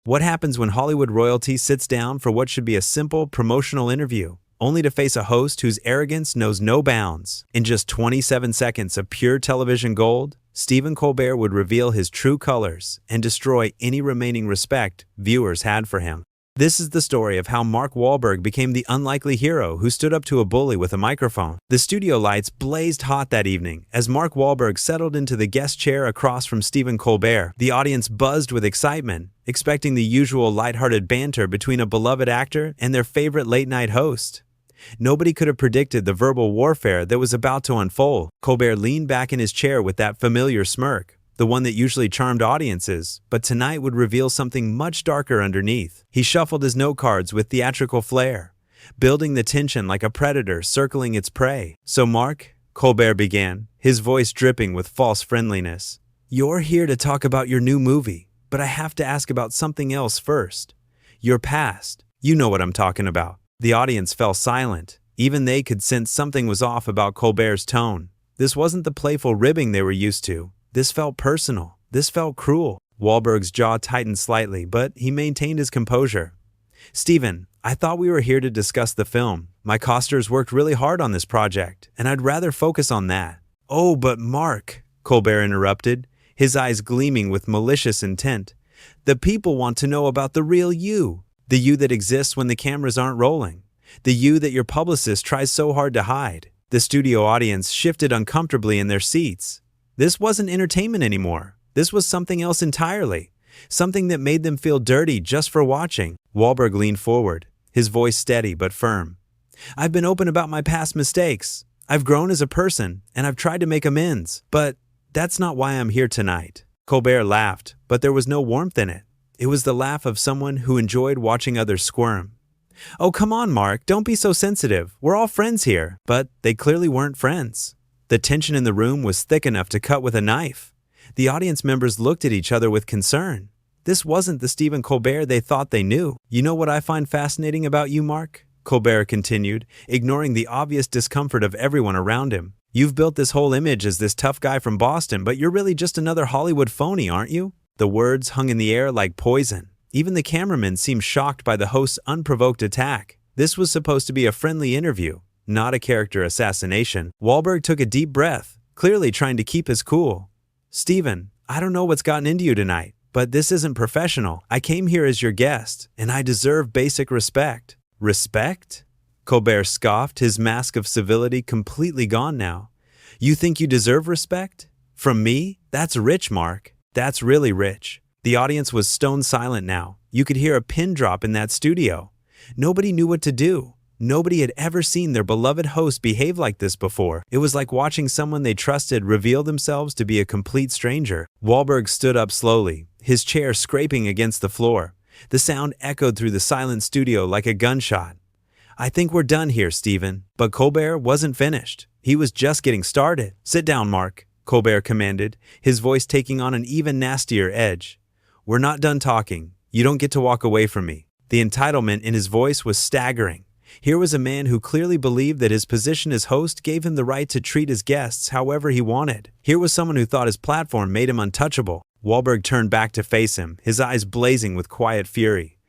What happens when Hollywood royalty sits down for what should be a simple promotional interview, only to face a host whose arrogance knows no bounds? In just 27 seconds of pure television gold, Stephen Colbert would reveal his true colors and destroy any remaining respect viewers had for him. This is the story of how Mark Wahlberg became the unlikely hero who stood up to a bully with a microphone. The studio lights blazed hot that evening as Mark Wahlberg settled into the guest chair across from Stephen Colbert. The audience buzzed with excitement, expecting the usual lighthearted banter between a beloved actor and their favorite late-night host. Nobody could have predicted the verbal warfare that was about to unfold. Colbert leaned back in his chair with that familiar smirk, the one that usually charmed audiences, but tonight would reveal something much darker underneath. He shuffled his note cards with theatrical flair, building the tension like a predator circling its prey. "So Mark," Colbert began, his voice dripping with false friendliness, "you're here to talk about your new movie, but I have to ask about something else first. Your past. You know what I'm talking about." The audience fell silent. Even they could sense something was off about Colbert's tone. This wasn't the playful ribbing they were used to. This felt personal. This felt cruel. Wahlberg's jaw tightened slightly, but he maintained his composure. "Stephen, I thought we were here to discuss the film. My costers worked really hard on this project, and I'd rather focus on that." "Oh, but Mark," Colbert interrupted, his eyes gleaming with malicious intent. "The people want to know about the real you. The you that exists when the cameras aren't rolling. The you that your publicist tries so hard to hide." The studio audience shifted uncomfortably in their seats. This wasn't entertainment anymore. This was something else entirely. Something that made them feel dirty just for watching. Wahlberg leaned forward, his voice steady but firm. "I've been open about my past mistakes. I've grown as a person, and I've tried to make amends. But that's not why I'm here tonight." Colbert laughed, but there was no warmth in it. It was the laugh of someone who enjoyed watching others squirm. "Oh, come on, Mark, don't be so sensitive. We're all friends here." But they clearly weren't friends. The tension in the room was thick enough to cut with a knife. The audience members looked at each other with concern. This wasn't the Stephen Colbert they thought they knew. "You know what I find fascinating about you, Mark?" Colbert continued, ignoring the obvious discomfort of everyone around him. "You've built this whole image as this tough guy from Boston, but you're really just another Hollywood phony, aren't you?" The words hung in the air like poison. Even the cameramen seemed shocked by the host's unprovoked attack. This was supposed to be a friendly interview, not a character assassination. Wahlberg took a deep breath, clearly trying to keep his cool. "Stephen, I don't know what's gotten into you tonight, but this isn't professional. I came here as your guest, and I deserve basic respect." "Respect?" Colbert scoffed, his mask of civility completely gone now. "You think you deserve respect? From me? That's rich, Mark. That's really rich." The audience was stone silent now. You could hear a pin drop in that studio. Nobody knew what to do. Nobody had ever seen their beloved host behave like this before. It was like watching someone they trusted reveal themselves to be a complete stranger. Wahlberg stood up slowly, his chair scraping against the floor. The sound echoed through the silent studio like a gunshot. "I think we're done here, Stephen." But Colbert wasn't finished. He was just getting started. "Sit down, Mark," Colbert commanded, his voice taking on an even nastier edge. "We're not done talking. You don't get to walk away from me." The entitlement in his voice was staggering. Here was a man who clearly believed that his position as host gave him the right to treat his guests however he wanted. Here was someone who thought his platform made him untouchable. Wahlberg turned back to face him, his eyes blazing with quiet fury.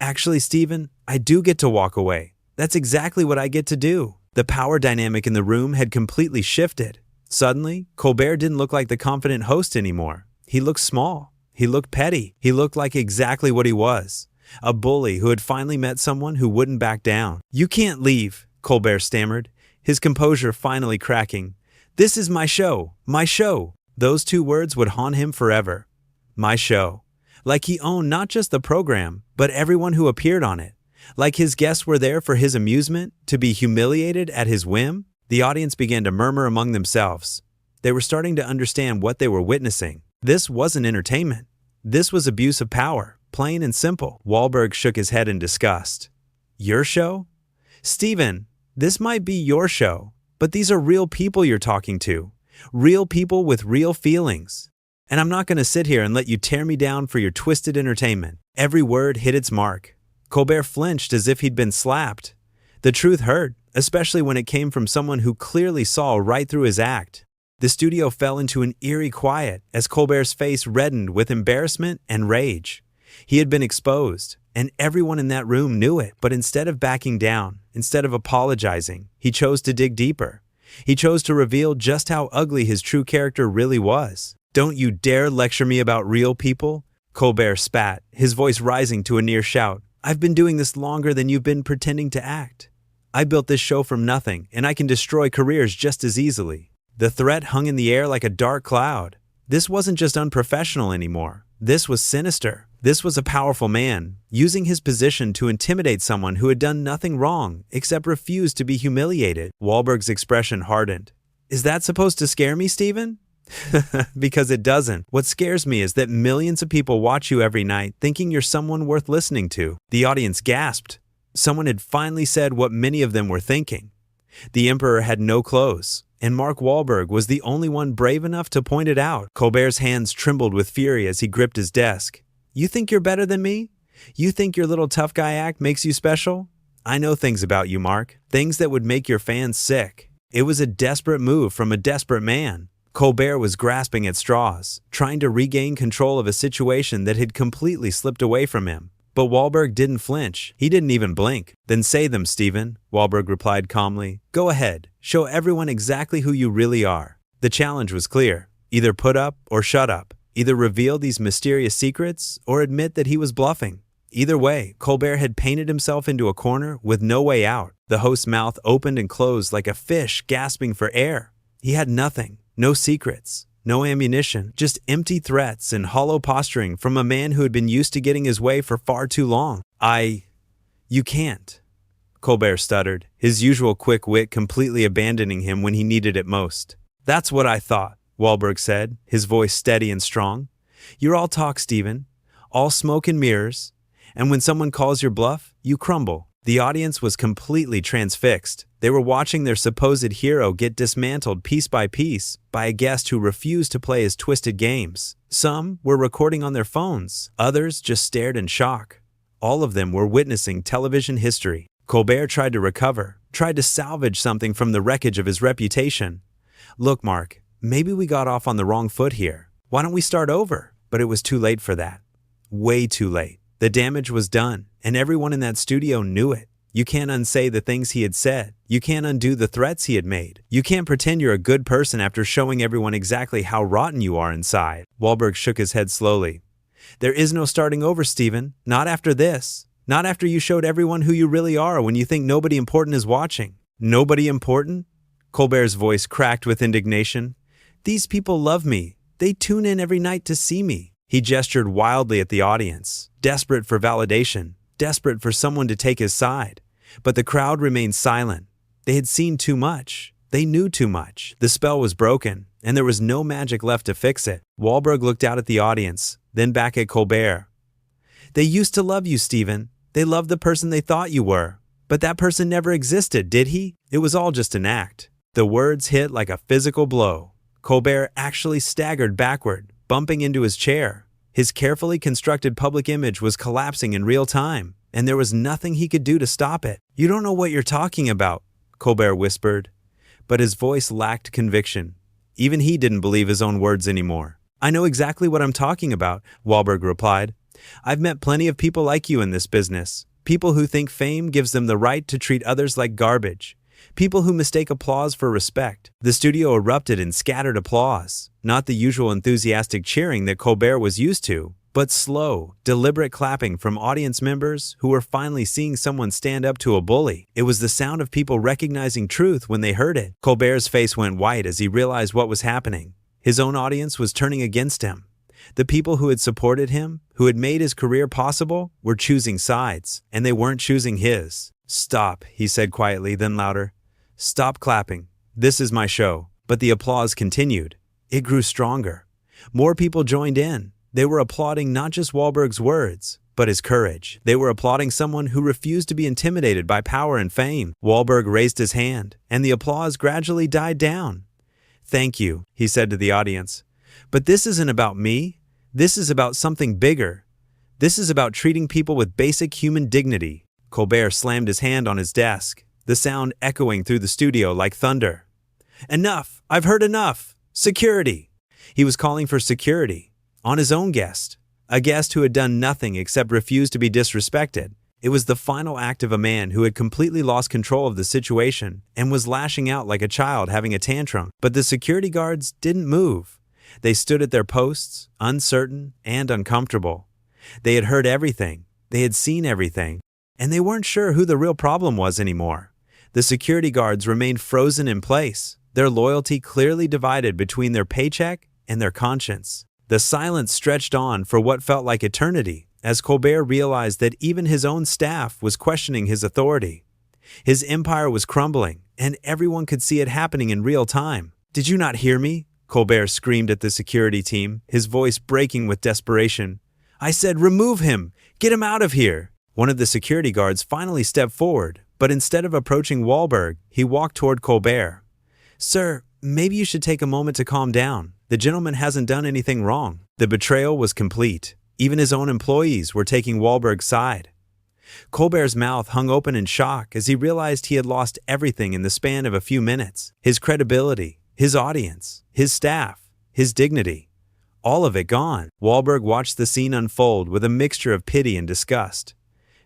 "Actually, Stephen, I do get to walk away. That's exactly what I get to do." The power dynamic in the room had completely shifted. Suddenly, Colbert didn't look like the confident host anymore. He looked small. He looked petty. He looked like exactly what he was. A bully who had finally met someone who wouldn't back down. "You can't leave," Colbert stammered, his composure finally cracking. "This is my show. My show." Those two words would haunt him forever. My show. Like he owned not just the program, but everyone who appeared on it. Like his guests were there for his amusement, to be humiliated at his whim. The audience began to murmur among themselves. They were starting to understand what they were witnessing. This wasn't entertainment. This was abuse of power, plain and simple. Wahlberg shook his head in disgust. "Your show? Stephen, this might be your show, but these are real people you're talking to. Real people with real feelings. And I'm not going to sit here and let you tear me down for your twisted entertainment." Every word hit its mark. Colbert flinched as if he'd been slapped. The truth hurt, especially when it came from someone who clearly saw right through his act. The studio fell into an eerie quiet as Colbert's face reddened with embarrassment and rage. He had been exposed, and everyone in that room knew it. But instead of backing down, instead of apologizing, he chose to dig deeper. He chose to reveal just how ugly his true character really was. "Don't you dare lecture me about real people," Colbert spat, his voice rising to a near shout. "I've been doing this longer than you've been pretending to act. I built this show from nothing, and I can destroy careers just as easily." The threat hung in the air like a dark cloud. This wasn't just unprofessional anymore. This was sinister. This was a powerful man, using his position to intimidate someone who had done nothing wrong except refuse to be humiliated. Wahlberg's expression hardened. "Is that supposed to scare me, Stephen?" Because it doesn't. What scares me is that millions of people watch you every night thinking you're someone worth listening to. The audience gasped. Someone had finally said what many of them were thinking. The emperor had no clothes, and Mark Wahlberg was the only one brave enough to point it out. Colbert's hands trembled with fury as he gripped his desk. "You think you're better than me? You think your little tough guy act makes you special? I know things about you, Mark, things that would make your fans sick." It was a desperate move from a desperate man. Colbert was grasping at straws, trying to regain control of a situation that had completely slipped away from him. But Wahlberg didn't flinch. He didn't even blink. "Then say them, Stephen," Wahlberg replied calmly. "Go ahead. Show everyone exactly who you really are." The challenge was clear. Either put up or shut up. Either reveal these mysterious secrets or admit that he was bluffing. Either way, Colbert had painted himself into a corner with no way out. The host's mouth opened and closed like a fish gasping for air. He had nothing. No secrets, no ammunition, just empty threats and hollow posturing from a man who had been used to getting his way for far too long. You can't," Colbert stuttered, his usual quick wit completely abandoning him when he needed it most. "That's what I thought," Wahlberg said, his voice steady and strong. "You're all talk, Stephen, all smoke and mirrors, and when someone calls your bluff, you crumble." The audience was completely transfixed. They were watching their supposed hero get dismantled piece by piece by a guest who refused to play his twisted games. Some were recording on their phones. Others just stared in shock. All of them were witnessing television history. Colbert tried to recover, tried to salvage something from the wreckage of his reputation. "Look, Mark, maybe we got off on the wrong foot here. Why don't we start over?" But it was too late for that. Way too late. The damage was done, and everyone in that studio knew it. You can't unsay the things he had said. You can't undo the threats he had made. You can't pretend you're a good person after showing everyone exactly how rotten you are inside. Wahlberg shook his head slowly. "There is no starting over, Stephen. Not after this. Not after you showed everyone who you really are when you think nobody important is watching." "Nobody important?" Colbert's voice cracked with indignation. "These people love me. They tune in every night to see me." He gestured wildly at the audience, desperate for validation, desperate for someone to take his side. But the crowd remained silent. They had seen too much. They knew too much. The spell was broken, and there was no magic left to fix it. Wahlberg looked out at the audience, then back at Colbert. "They used to love you, Stephen. They loved the person they thought you were. But that person never existed, did he? It was all just an act." The words hit like a physical blow. Colbert actually staggered backward, bumping into his chair. His carefully constructed public image was collapsing in real time, and there was nothing he could do to stop it. "You don't know what you're talking about," Colbert whispered, but his voice lacked conviction. Even he didn't believe his own words anymore. "I know exactly what I'm talking about," Wahlberg replied. "I've met plenty of people like you in this business. People who think fame gives them the right to treat others like garbage. People who mistake applause for respect." The studio erupted in scattered applause, not the usual enthusiastic cheering that Colbert was used to, but slow, deliberate clapping from audience members who were finally seeing someone stand up to a bully. It was the sound of people recognizing truth when they heard it. Colbert's face went white as he realized what was happening. His own audience was turning against him. The people who had supported him, who had made his career possible, were choosing sides, and they weren't choosing his. "Stop," he said quietly, then louder. "Stop clapping. This is my show." But the applause continued. It grew stronger. More people joined in. They were applauding not just Wahlberg's words, but his courage. They were applauding someone who refused to be intimidated by power and fame. Wahlberg raised his hand, and the applause gradually died down. "Thank you," he said to the audience. "But this isn't about me. This is about something bigger. This is about treating people with basic human dignity." Colbert slammed his hand on his desk, the sound echoing through the studio like thunder. "Enough! I've heard enough! Security!" He was calling for security. On his own guest, A guest who had done nothing except refuse to be disrespected. It was the final act of a man who had completely lost control of the situation and was lashing out like a child having a tantrum. But the security guards didn't move. They stood at their posts, uncertain and uncomfortable. They had heard everything, they had seen everything, and they weren't sure who the real problem was anymore. The security guards remained frozen in place, their loyalty clearly divided between their paycheck and their conscience. The silence stretched on for what felt like eternity, as Colbert realized that even his own staff was questioning his authority. His empire was crumbling, and everyone could see it happening in real time. "Did you not hear me?" Colbert screamed at the security team, his voice breaking with desperation. "I said remove him! Get him out of here!" One of the security guards finally stepped forward, but instead of approaching Wahlberg, he walked toward Colbert. "Sir, maybe you should take a moment to calm down. The gentleman hasn't done anything wrong." The betrayal was complete. Even his own employees were taking Wahlberg's side. Colbert's mouth hung open in shock as he realized he had lost everything in the span of a few minutes. His credibility, his audience, his staff, his dignity. All of it gone. Wahlberg watched the scene unfold with a mixture of pity and disgust.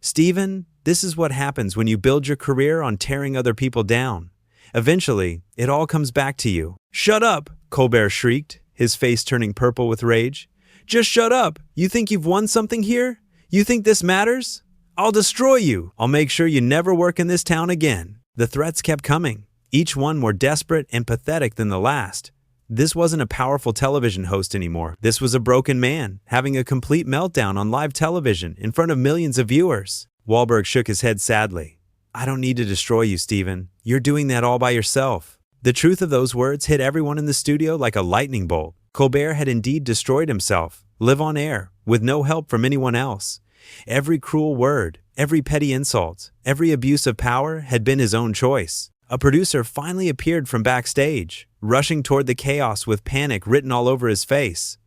"Stephen, this is what happens when you build your career on tearing other people down. Eventually, it all comes back to you." "Shut up!" Colbert shrieked, his face turning purple with rage. "Just shut up! You think you've won something here? You think this matters? I'll destroy you! I'll make sure you never work in this town again." The threats kept coming, each one more desperate and pathetic than the last. This wasn't a powerful television host anymore. This was a broken man, having a complete meltdown on live television in front of millions of viewers. Wahlberg shook his head sadly. "I don't need to destroy you, Stephen. You're doing that all by yourself." The truth of those words hit everyone in the studio like a lightning bolt. Colbert had indeed destroyed himself, live on air, with no help from anyone else. Every cruel word, every petty insult, every abuse of power had been his own choice. A producer finally appeared from backstage, rushing toward the chaos with panic written all over his face.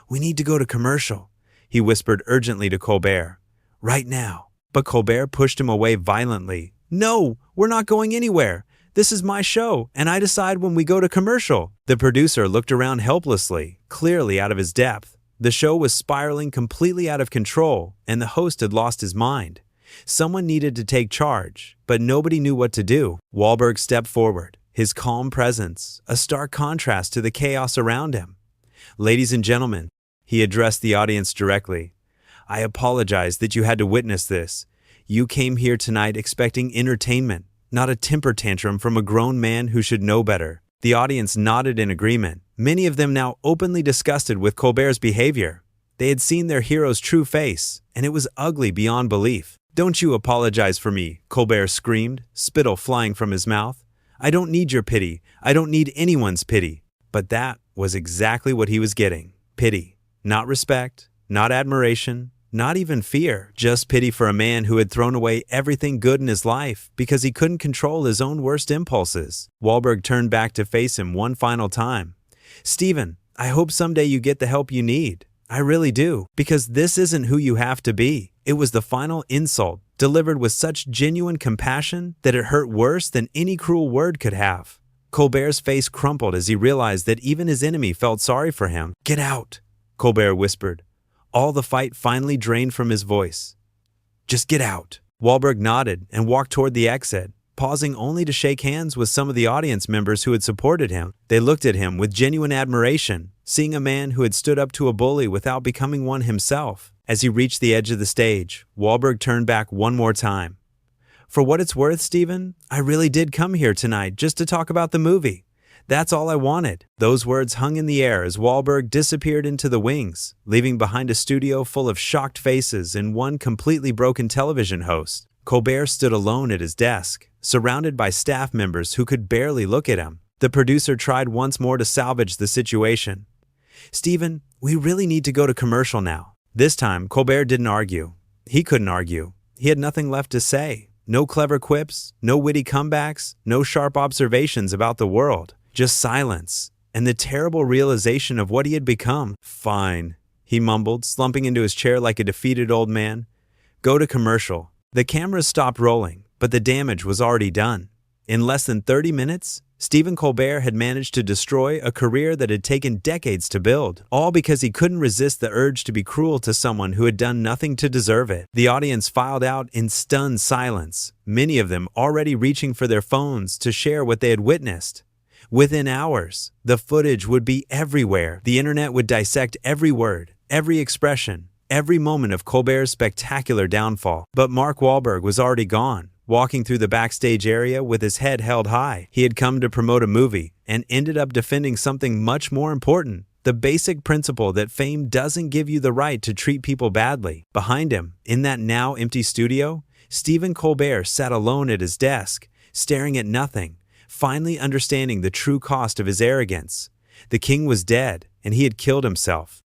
"We need to go to commercial," he whispered urgently to Colbert. "Right now." But Colbert pushed him away violently. "No, we're not going anywhere. This is my show, and I decide when we go to commercial." The producer looked around helplessly, clearly out of his depth. The show was spiraling completely out of control, and the host had lost his mind. Someone needed to take charge, but nobody knew what to do. Wahlberg stepped forward, his calm presence a stark contrast to the chaos around him. "Ladies and gentlemen," he addressed the audience directly, "I apologize that you had to witness this. You came here tonight expecting entertainment, not a temper tantrum from a grown man who should know better." The audience nodded in agreement, many of them now openly disgusted with Colbert's behavior. They had seen their hero's true face, and it was ugly beyond belief. "Don't you apologize for me," Colbert screamed, spittle flying from his mouth. "I don't need your pity. I don't need anyone's pity." But that was exactly what he was getting. Pity. Not respect, not admiration, not even fear. Just pity for a man who had thrown away everything good in his life because he couldn't control his own worst impulses. Wahlberg turned back to face him one final time. "Stephen, I hope someday you get the help you need. I really do, because this isn't who you have to be." It was the final insult, delivered with such genuine compassion that it hurt worse than any cruel word could have. Colbert's face crumpled as he realized that even his enemy felt sorry for him. "Get out," Colbert whispered. All the fight finally drained from his voice. "Just get out." Wahlberg nodded and walked toward the exit, pausing only to shake hands with some of the audience members who had supported him. They looked at him with genuine admiration, seeing a man who had stood up to a bully without becoming one himself. As he reached the edge of the stage, Wahlberg turned back one more time. "For what it's worth, Stephen, I really did come here tonight just to talk about the movie. That's all I wanted." Those words hung in the air as Wahlberg disappeared into the wings, leaving behind a studio full of shocked faces and one completely broken television host. Colbert stood alone at his desk, surrounded by staff members who could barely look at him. The producer tried once more to salvage the situation. "Stephen, we really need to go to commercial now." This time, Colbert didn't argue. He couldn't argue. He had nothing left to say. No clever quips, no witty comebacks, no sharp observations about the world. Just silence, and the terrible realization of what he had become. "Fine," he mumbled, slumping into his chair like a defeated old man. "Go to commercial." The cameras stopped rolling, but the damage was already done. In less than 30 minutes, Stephen Colbert had managed to destroy a career that had taken decades to build, all because he couldn't resist the urge to be cruel to someone who had done nothing to deserve it. The audience filed out in stunned silence, many of them already reaching for their phones to share what they had witnessed. Within hours, the footage would be everywhere. The internet would dissect every word, every expression, every moment of Colbert's spectacular downfall. But Mark Wahlberg was already gone, walking through the backstage area with his head held high. He had come to promote a movie and ended up defending something much more important: the basic principle that fame doesn't give you the right to treat people badly. Behind him, in that now empty studio, Stephen Colbert sat alone at his desk, staring at nothing, finally understanding the true cost of his arrogance. The king was dead, and he had killed himself.